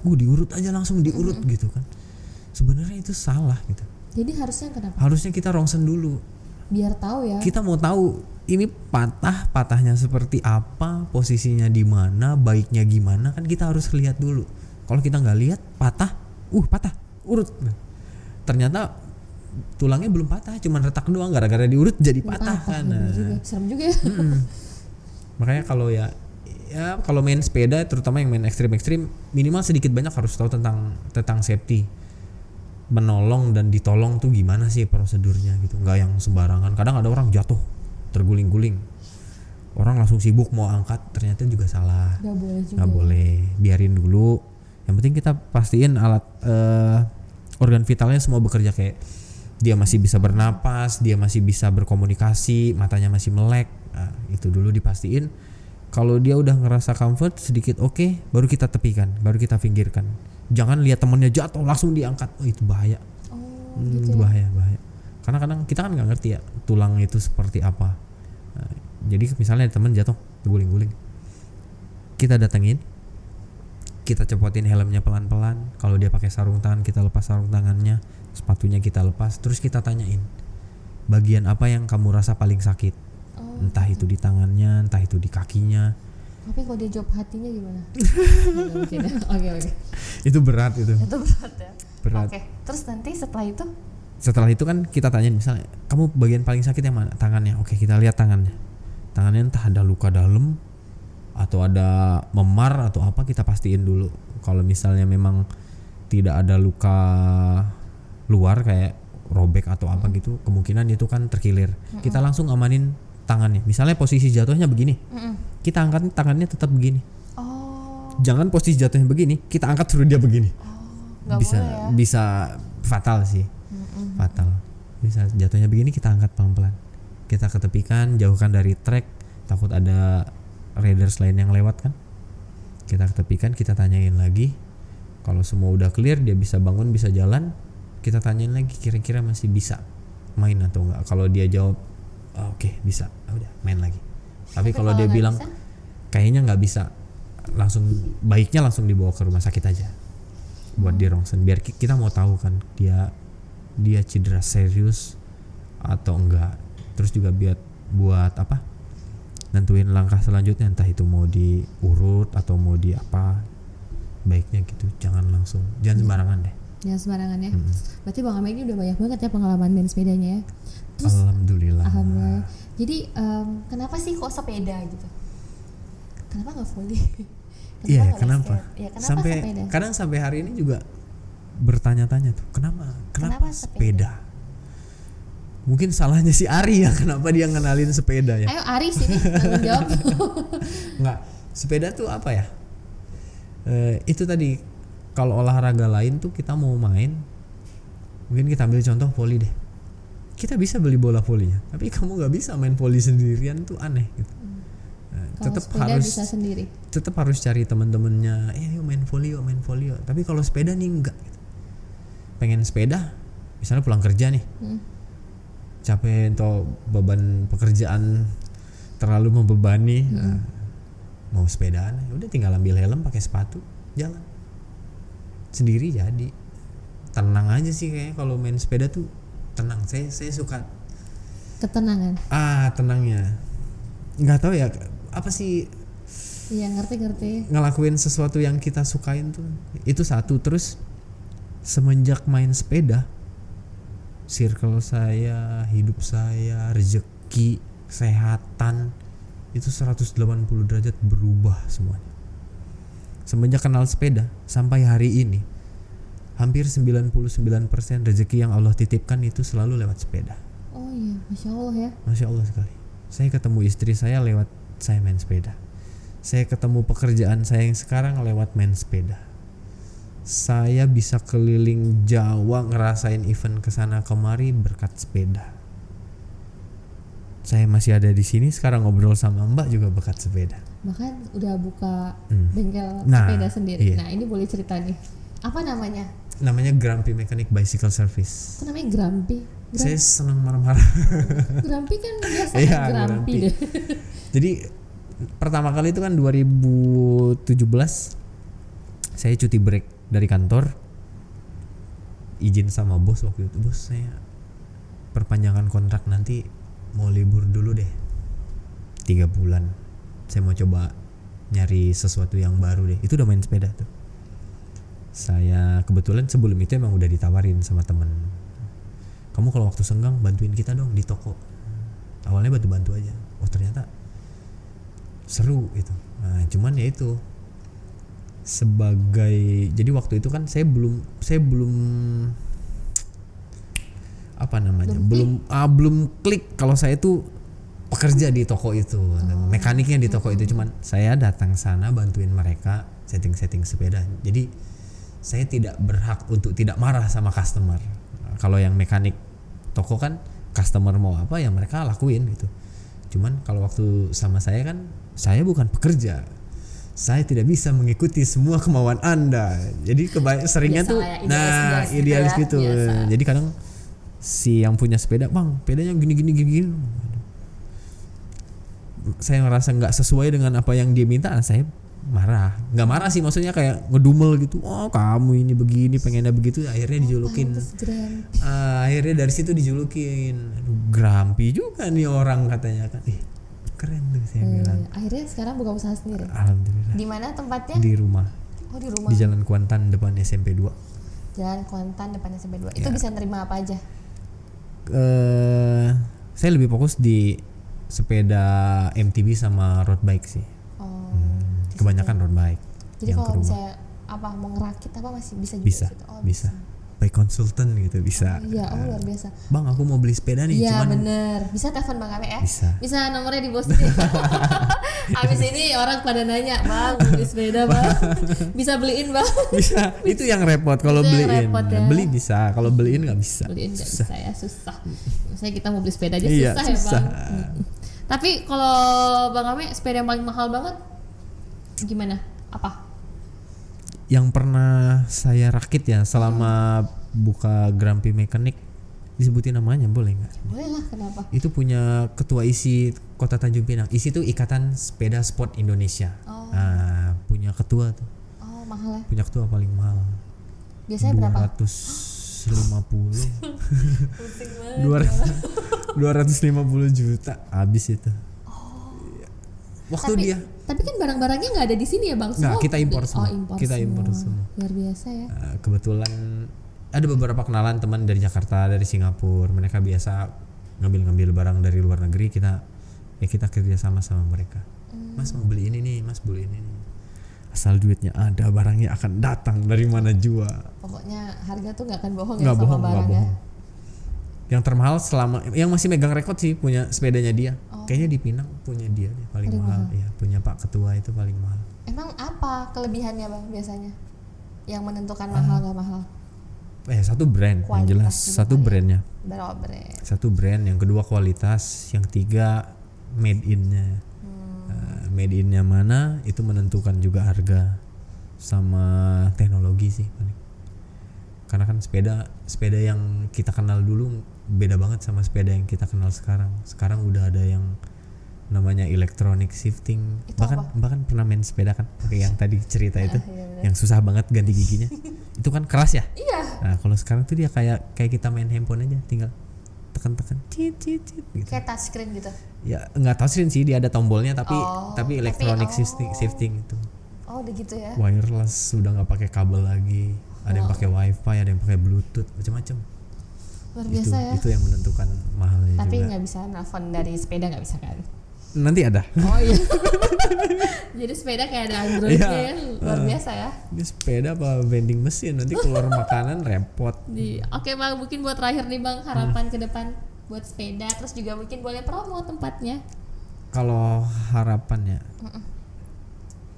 diurut aja, langsung diurut gitu kan. Sebenarnya itu salah gitu. Jadi harusnya kenapa? Harusnya kita rongsen dulu. Biar tahu ya. Kita mau tahu ini patahnya seperti apa, posisinya di mana, baiknya gimana, kan kita harus lihat dulu. Kalau kita nggak lihat, patah, urut. Ternyata tulangnya belum patah, cuman retak doang, gara-gara diurut jadi patah kan. Bener juga. Serem juga ya. Makanya kalau kalau main sepeda, terutama yang main ekstrim, minimal sedikit banyak harus tahu tentang safety. Menolong dan ditolong tuh gimana sih prosedurnya gitu, nggak yang sembarangan. Kadang ada orang jatuh terguling-guling, orang langsung sibuk mau angkat, ternyata juga salah. Gak boleh juga. Nggak boleh, biarin dulu. Yang penting kita pastiin alat organ vitalnya semua bekerja, kayak dia masih bisa bernapas, dia masih bisa berkomunikasi, matanya masih melek. Nah, itu dulu dipastiin. Kalau dia udah ngerasa comfort sedikit, oke, baru kita tepikan, baru kita pinggirkan. Jangan lihat temennya jatuh langsung diangkat, itu bahaya. Gitu ya. Bahaya. Karena kadang kita kan nggak ngerti ya tulang itu seperti apa. Nah, jadi misalnya temen jatuh terguling-guling, kita datengin, kita copotin helmnya pelan-pelan. Kalau dia pakai sarung tangan, kita lepas sarung tangannya, sepatunya kita lepas, terus kita tanyain bagian apa yang kamu rasa paling sakit. Entah itu di tangannya, entah itu di kakinya. Tapi kalau dia jawab hatinya gimana? Nggak mungkin ya. Oke. Itu berat itu. Itu berat ya. Berat. Oke. Terus nanti setelah itu? Setelah itu kan kita tanyain, misalnya kamu bagian paling sakit yang mana? Tangannya. Oke, kita lihat tangannya. Tangannya entah ada luka dalam atau ada memar atau apa, kita pastiin dulu. Kalau misalnya memang tidak ada luka luar kayak robek atau apa gitu, kemungkinan itu kan terkilir. Kita langsung amanin tangannya. Misalnya posisi jatuhnya begini, kita angkat tangannya tetap begini. Jangan posisi jatuhnya begini, kita angkat suruh dia begini. Nggak boleh ya. Bisa fatal sih. Fatal. Bisa jatuhnya begini, kita angkat pelan-pelan. Kita ketepikan, jauhkan dari trek, takut ada riders lain yang lewat kan. Kita ketepikan, kita tanyain lagi. Kalau semua udah clear, dia bisa bangun, bisa jalan, kita tanyain lagi kira-kira masih bisa main atau enggak. Kalau dia jawab oke, bisa, udah main lagi. Tapi kalau dia bilang bisa, kayaknya nggak bisa, baiknya langsung dibawa ke rumah sakit aja buat di rongsen, biar kita mau tahu kan dia cedera serius atau enggak. Terus juga buat apa, nentuin langkah selanjutnya, entah itu mau diurut atau mau di apa. Baiknya gitu, jangan sembarangan deh. Jangan sembarangan ya. Berarti Bang Ame ini udah banyak banget ya pengalaman main sepedanya ya. Terus, Alhamdulillah. Jadi kenapa sih kok sepeda gitu? Kenapa nggak volley? Iya, kenapa? Ya, kenapa sampai sepeda? Kadang sampai hari ini juga bertanya-tanya tuh, kenapa sepeda? Mungkin salahnya si Ari ya, kenapa dia ngenalin sepeda ya? Ayo Ari sini tanggung jawab. Nggak, sepeda tuh apa ya? Itu tadi, kalau olahraga lain tuh kita mau main, mungkin kita ambil contoh voli deh. Kita bisa beli bola volinya, tapi kamu nggak bisa main voli sendirian, tuh aneh gitu. Tetap harus cari teman-temannya, yuk main voli yuk. Tapi kalau sepeda nih enggak gitu. Pengen sepeda, misalnya pulang kerja nih, capek atau beban pekerjaan terlalu membebani, mau sepedaan, udah tinggal ambil helm, pakai sepatu, jalan sendiri, jadi tenang aja sih kayaknya kalau main sepeda tuh tenang. Saya suka ketenangan. Tenangnya, nggak tahu ya apa sih. Iya, ngerti. Ngelakuin sesuatu yang kita sukain tuh, itu satu. Terus semenjak main sepeda, circle saya, hidup saya, rezeki, kesehatan itu 180 derajat berubah semuanya. Semenjak kenal sepeda sampai hari ini, hampir 99% rezeki yang Allah titipkan itu selalu lewat sepeda. Oh iya, Masya Allah ya. Masya Allah sekali. Saya ketemu istri saya lewat saya main sepeda. Saya ketemu pekerjaan saya yang sekarang lewat main sepeda. Saya bisa keliling Jawa ngerasain event kesana kemari berkat sepeda. Saya masih ada di sini sekarang ngobrol sama Mbak juga berkat sepeda. Bahkan udah buka bengkel sepeda sendiri. Iya. Nah, ini boleh cerita nih. Apa namanya? Namanya Grumpy Mechanic Bicycle Service. Kok namanya Grumpy? Saya senang marah-marah. Grumpy kan biasa Grumpy deh. Jadi pertama kali itu kan 2017 saya cuti break dari kantor, izin sama bos waktu itu, bos saya perpanjangan kontrak, nanti mau libur dulu deh 3 bulan, saya mau coba nyari sesuatu yang baru deh. Itu udah main sepeda tuh. Saya kebetulan sebelum itu emang udah ditawarin sama temen, kamu kalau waktu senggang bantuin kita dong di toko. Awalnya bantu-bantu aja, ternyata seru gitu. Nah, cuman ya itu jadi waktu itu kan saya belum apa namanya, belum klik kalau saya tuh pekerja di toko itu, mekaniknya di toko itu. Cuman saya datang sana bantuin mereka setting sepeda. Jadi saya tidak berhak untuk tidak marah sama customer. Kalau yang mekanik toko kan customer mau apa ya mereka lakuin gitu. Cuman kalau waktu sama saya kan, saya bukan pekerja, saya tidak bisa mengikuti semua kemauan Anda. Jadi seringnya biasa tuh ya, idealis gitu. Jadi kadang si yang punya sepeda, bang sepedanya gini. Saya ngerasa nggak sesuai dengan apa yang dia minta, saya marah. Nggak marah sih, maksudnya kayak ngedumel gitu. Oh kamu ini begini, pengennya begitu. Akhirnya dijulukin. Akhirnya dari situ dijulukin. Aduh, Grumpy juga nih orang katanya kan. Keren tuh saya bilang. Akhirnya sekarang buka usaha sendiri. Alhamdulillah. Di mana tempatnya? Di rumah. Oh, di rumah. Di Jalan Kuantan depan SMP 2. Jalan Kuantan depan SMP 2. Itu bisa nerima apa aja? Saya lebih fokus di sepeda MTB sama road bike sih. Kebanyakan road bike. Jadi kalau misalnya mau ngerakit apa masih bisa juga bisa, gitu? bisa. Bike konsultan gitu bisa. Iya, luar biasa. Bang, aku mau beli sepeda nih. Iya bener. Bisa telepon Bang Ame ya? Bisa nomornya di bawah sini. Abis ini orang pada nanya, bang beli sepeda bang, bisa beliin bang? Bisa. Itu yang repot kalau beliin. Repot, ya? Beli bisa, kalau beliin nggak bisa. Beliin nggak bisa ya, susah. Misalnya kita mau beli sepeda aja susah ya bang. Tapi kalau Bang Ame sepeda yang paling mahal banget gimana? Apa? Yang pernah saya rakit ya selama buka Grumpy Mechanic, disebutin namanya boleh nggak? Boleh lah, kenapa? Itu punya ketua ISI Kota Tanjung Pinang. ISI itu Ikatan Sepeda Sport Indonesia. Nah, punya ketua tuh. Oh, mahal ya? Punya ketua paling mahal. Biasanya berapa? 250. Pusing banget. 250 juta habis itu. Waktu Tapi- dia. Tapi kan barang-barangnya nggak ada di sini ya Bang? Nggak, Semua kita impor semua. impor Kita semua. impor semua. Luar biasa ya. Kebetulan ada beberapa kenalan teman dari Jakarta, dari Singapura. Mereka biasa ngambil barang dari luar negeri. Kita kerja sama mereka. Mas mau beli ini nih, Mas beli ini nih. Asal duitnya ada, barangnya akan datang dari mana jua. Pokoknya harga tuh nggak akan bohong Nggak ya bohong, sama nggak barangnya. bohong. Yang termahal yang masih megang rekod sih punya sepedanya dia. Kayaknya di Pinang punya dia nih, paling mahal. Ya, punya Pak Ketua itu paling mahal. Emang apa kelebihannya Bang biasanya? Yang menentukan mahal nggak mahal? Satu brand yang Kualitas jelas, juga satu kali ya. brandnya. Berapa brand? Satu brand, yang kedua kualitas, yang tiga made in-nya. Made in-nya mana itu menentukan juga harga sama teknologi sih paling. Karena kan sepeda yang kita kenal dulu beda banget sama sepeda yang kita kenal sekarang. Sekarang udah ada yang namanya electronic shifting. Itu Bahkan pernah main sepeda kan, pakai yang tadi cerita itu, Iya, bener. yang susah banget ganti giginya. Itu kan keras ya. Iya. Nah, kalau sekarang tuh dia kayak kita main handphone aja, tinggal tekan-tekan cit gitu. Kayak touchscreen gitu. Ya nggak touchscreen sih, dia ada tombolnya tapi tapi- electronic shifting itu. Oh, udah gitu ya. Wireless, sudah nggak pakai kabel lagi. Ada yang pakai wifi, ada yang pakai bluetooth, macam-macam. Luar biasa ya. Itu yang menentukan mahalnya Tapi juga. nggak bisa nelfon dari sepeda, nggak bisa kan? Nanti ada. Oh iya. Jadi sepeda kayak ada Androidnya Iya. ya. Luar biasa ya. Ini sepeda apa vending mesin, nanti keluar makanan repot. Oke Bang, mungkin buat terakhir nih Bang, harapan ke depan buat sepeda, terus juga mungkin boleh promo tempatnya. Kalau harapannya,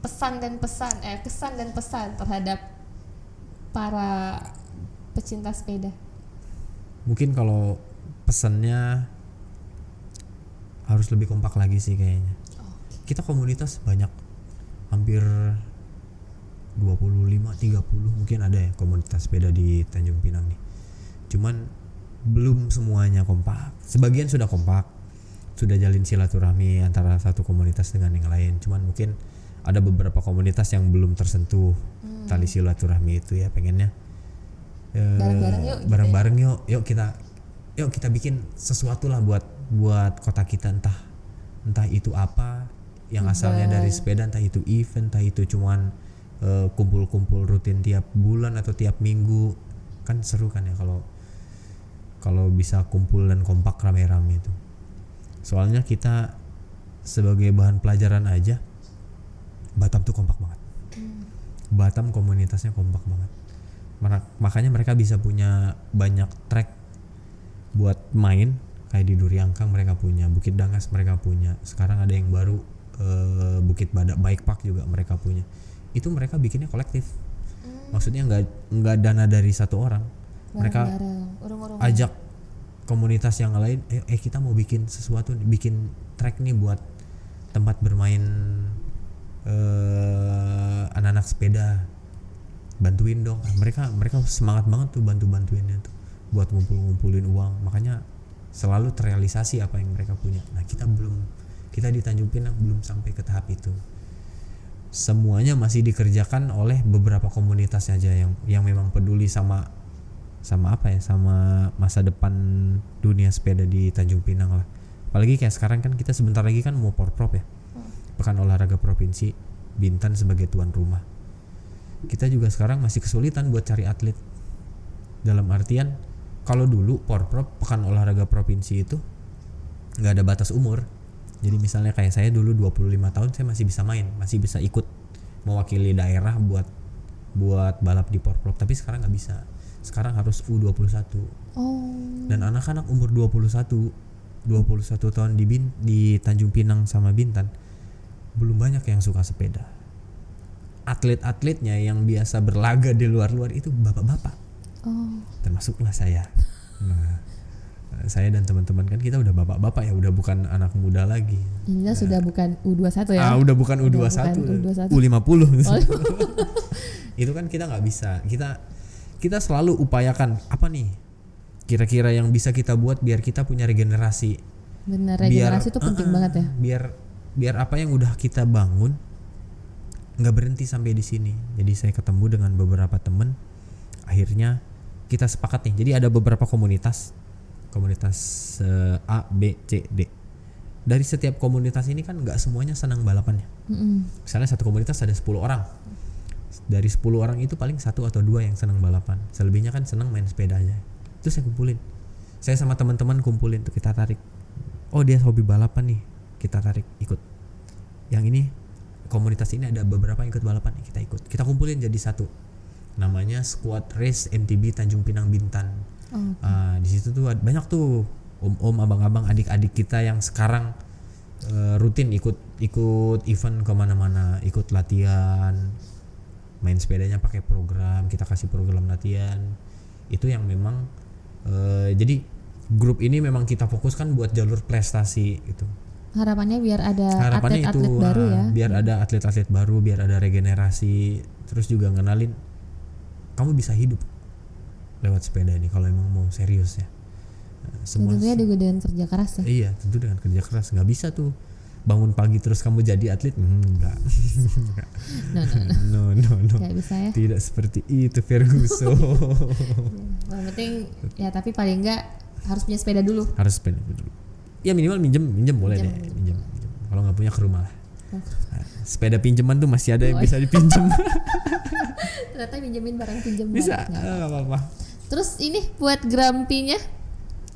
Kesan dan pesan terhadap para pecinta sepeda. mungkin kalau pesannya harus lebih kompak lagi sih kayaknya. Kita komunitas banyak, hampir 25-30 mungkin ada ya komunitas sepeda di Tanjung Pinang nih. Cuman belum semuanya kompak. Sebagian sudah kompak, sudah jalin silaturahmi antara satu komunitas dengan yang lain. Cuman mungkin ada beberapa komunitas yang belum tersentuh tali silaturahmi itu ya, pengennya Bareng-bareng yuk gitu bareng-bareng yuk kita bikin sesuatu lah buat kota kita, entah itu apa yang asalnya dari sepeda, entah itu event, entah itu cuman kumpul-kumpul rutin tiap bulan atau tiap minggu. Kan seru kan ya kalau bisa kumpul dan kompak rame-rame itu. Soalnya kita sebagai bahan pelajaran aja, Batam tuh kompak banget. Batam komunitasnya kompak banget. Makanya mereka bisa punya banyak track buat main, kayak di Duri Angkang mereka punya, Bukit Dangas mereka punya, sekarang ada yang baru Bukit Badak Bike Park juga mereka punya. Itu mereka bikinnya kolektif. Maksudnya nggak dana dari satu orang. Mereka Urung-urung. ajak komunitas yang lain, kita mau bikin sesuatu, bikin track nih buat tempat bermain anak-anak sepeda, bantuin dong. Mereka semangat banget tuh bantuinnya tuh buat ngumpulin uang. Makanya selalu terrealisasi apa yang mereka punya. Nah, kita di Tanjung Pinang belum sampai ke tahap itu. Semuanya masih dikerjakan oleh beberapa komunitas aja yang memang peduli sama masa depan dunia sepeda di Tanjung Pinang lah. Apalagi kayak sekarang kan kita sebentar lagi kan mau Porprov ya, Pekan Olahraga Provinsi, Bintan sebagai tuan rumah. Kita juga sekarang masih kesulitan buat cari atlet. Dalam artian, kalau dulu Porprov Pekan Olahraga Provinsi itu nggak ada batas umur. Jadi misalnya kayak saya dulu 25 tahun saya masih bisa main, masih bisa ikut mewakili daerah buat balap di Porprov. Tapi sekarang nggak bisa. Sekarang harus U21. Dan anak-anak umur 21 tahun di Tanjung Pinang sama Bintan belum banyak yang suka sepeda. Atlet-atletnya yang biasa berlaga di luar itu bapak-bapak. Termasuklah saya. Nah, Saya dan teman-teman kan kita udah bapak-bapak ya, udah bukan anak muda lagi. Ini sudah bukan U21 ya. Udah bukan U21, U50. Itu kan kita nggak bisa. Kita selalu upayakan apa nih kira-kira yang bisa kita buat biar kita punya regenerasi. Benar, regenerasi itu penting banget ya. Biar apa yang udah kita bangun nggak berhenti sampai di sini. Jadi saya ketemu dengan beberapa teman, akhirnya kita sepakat nih. Jadi ada beberapa komunitas A, B, C, D. Dari setiap komunitas ini kan nggak semuanya senang balapannya. Misalnya satu komunitas ada 10 orang. Dari 10 orang itu paling 1 atau 2 yang senang balapan. Selebihnya kan senang main sepeda aja. Itu saya kumpulin. Saya sama teman-teman kumpulin tuh, kita tarik. Oh, dia hobi balapan nih. Kita tarik ikut. Yang ini komunitas ini ada beberapa yang ikut balapan, kita ikut. Kita kumpulin jadi satu. Namanya Squad Race MTB Tanjung Pinang Bintan. Di situ tuh banyak tuh om-om, abang-abang, adik-adik kita yang sekarang rutin ikut event kemana-mana, ikut latihan, main sepedanya pakai program, kita kasih program latihan. Itu yang memang jadi grup ini memang kita fokuskan buat jalur prestasi gitu. Harapannya biar ada Harapannya atlet-atlet baru ya. Biar ada atlet-atlet baru, biar ada regenerasi, terus juga ngenalin kamu bisa hidup lewat sepeda ini kalau emang mau serius ya. Tentunya juga dengan kerja keras ya. Iya, tentu dengan kerja keras. Nggak bisa tuh bangun pagi terus kamu jadi atlet. Enggak. No. Nggak bisa ya. Tidak seperti itu, Ferguson. Yang penting ya, tapi paling enggak harus punya sepeda dulu. Harus sepeda dulu. Ya minimal minjem boleh deh. Minjem. Kalau nggak punya ke rumah lah. Sepeda pinjaman tuh masih ada yang bisa dipinjam. Ternyata minjemin barang pinjam. Bisa, nggak apa-apa. Terus ini buat Grumpy-nya?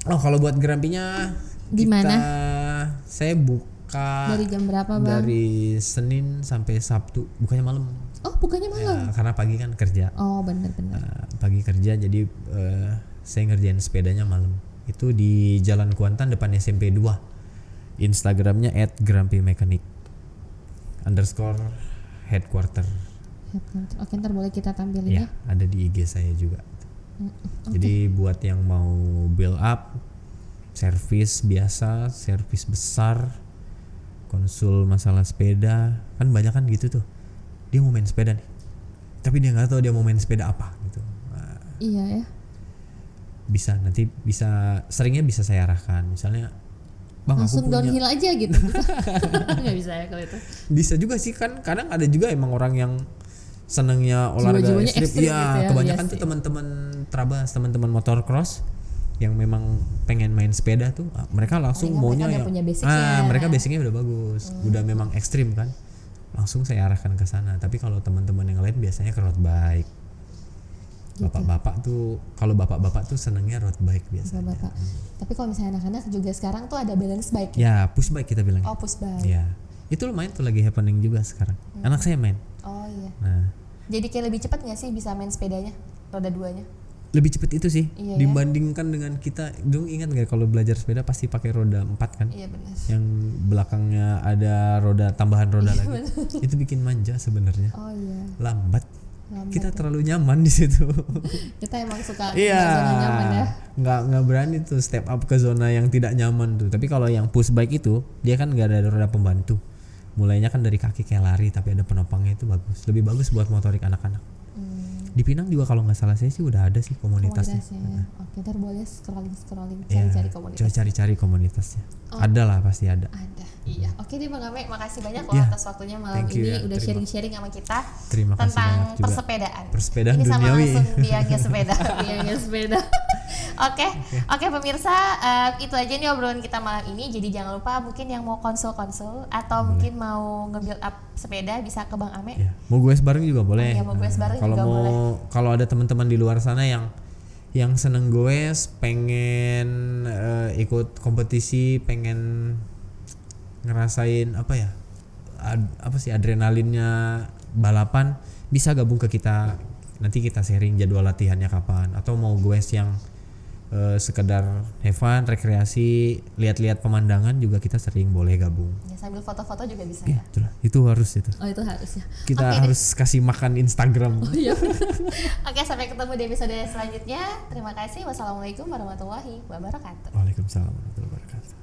Oh, kalau buat Grumpy-nya di mana? Saya buka dari jam berapa, Bang? Dari Senin sampai Sabtu. Bukanya malam. Oh, bukannya malam? Ya, karena pagi kan kerja. Oh, benar. Pagi kerja, jadi saya ngerjain sepedanya malam. Itu di Jalan Kuantan depan SMP 2. Instagramnya @grumpymechanic _headquarter. Oke, ntar boleh kita tampilin ya. Ada di IG saya juga. Jadi buat yang mau build up, servis biasa, servis besar, konsul masalah sepeda, kan banyak kan gitu tuh. Dia mau main sepeda nih, tapi dia nggak tahu dia mau main sepeda apa gitu. Iya ya. Seringnya bisa saya arahkan. Misalnya, Bang, langsung aku punya downhill aja gitu. Nggak bisa ya kalau itu. Bisa juga sih, kan kadang ada juga emang orang yang senangnya olahraga ekstrim. Gitu ya, kebanyakan tuh teman-teman trabas, teman-teman motocross yang memang pengen main sepeda tuh, mereka langsung maunya yang mereka basicnya udah bagus, udah memang ekstrim kan, langsung saya arahkan ke sana. Tapi kalau teman-teman yang lain biasanya ke road bike. Bapak-bapak tuh, kalau bapak-bapak tuh senangnya road bike biasanya. Tapi kalau misalnya anak-anak juga sekarang tuh ada balance bike. Ya, push bike kita bilang. Oh, push bike. Ya, itu lumayan tuh, lagi happening juga sekarang. Anak saya main. Oh iya. Nah, jadi kayak lebih cepat nggak sih bisa main sepedanya, roda 2-nya? Lebih cepat itu sih, iya, dibandingkan dengan kita. Dulu ingat nggak kalau belajar sepeda pasti pakai roda 4 kan? Iya benar. Yang belakangnya ada tambahan roda lagi. Bener. Itu bikin manja sebenarnya. Oh iya. Lambat kita terlalu nyaman di situ. Kita emang suka zona nyaman ya. Nggak berani tuh step up ke zona yang tidak nyaman tuh. Tapi kalau yang push bike itu dia kan nggak ada roda pembantu. Mulainya kan dari kaki kayak lari tapi ada penopangnya, itu bagus. Lebih bagus buat motorik anak-anak. Di Pinang juga kalau nggak salah saya sih udah ada sih komunitasnya. Oke, ntar boleh scrolling cari-cari komunitasnya. Coba cari-cari komunitasnya. Ada lah, pasti ada. Iya. Oke deh Bang Ame, makasih banyak loh atas waktunya malam ini udah sharing-sharing sama kita tentang persepedaan. Ini sama langsung biangnya sepeda. Oke pemirsa, itu aja nih obrolan kita malam ini. Jadi jangan lupa, mungkin yang mau konsul atau mungkin mau nge-build up sepeda bisa ke Bang Ame. Ya. Mau gue bareng juga boleh. Mau gue bareng juga boleh. Kalau ada teman-teman di luar sana yang seneng gue, pengen ikut kompetisi, pengen ngerasain adrenalinnya balapan, bisa gabung ke kita. Nanti kita sharing jadwal latihannya kapan, atau mau gue yang sekedar have fun, rekreasi, lihat-lihat pemandangan juga kita sering boleh gabung. Ya, sambil foto-foto juga bisa Ya, ya. itulah. Itu harus itu. Oh, itu harus ya. Kita Oke harus kasih makan Instagram. Oh iya. Oke, sampai ketemu di episode selanjutnya. Terima kasih. Wassalamualaikum warahmatullahi wabarakatuh. Waalaikumsalam warahmatullahi wabarakatuh.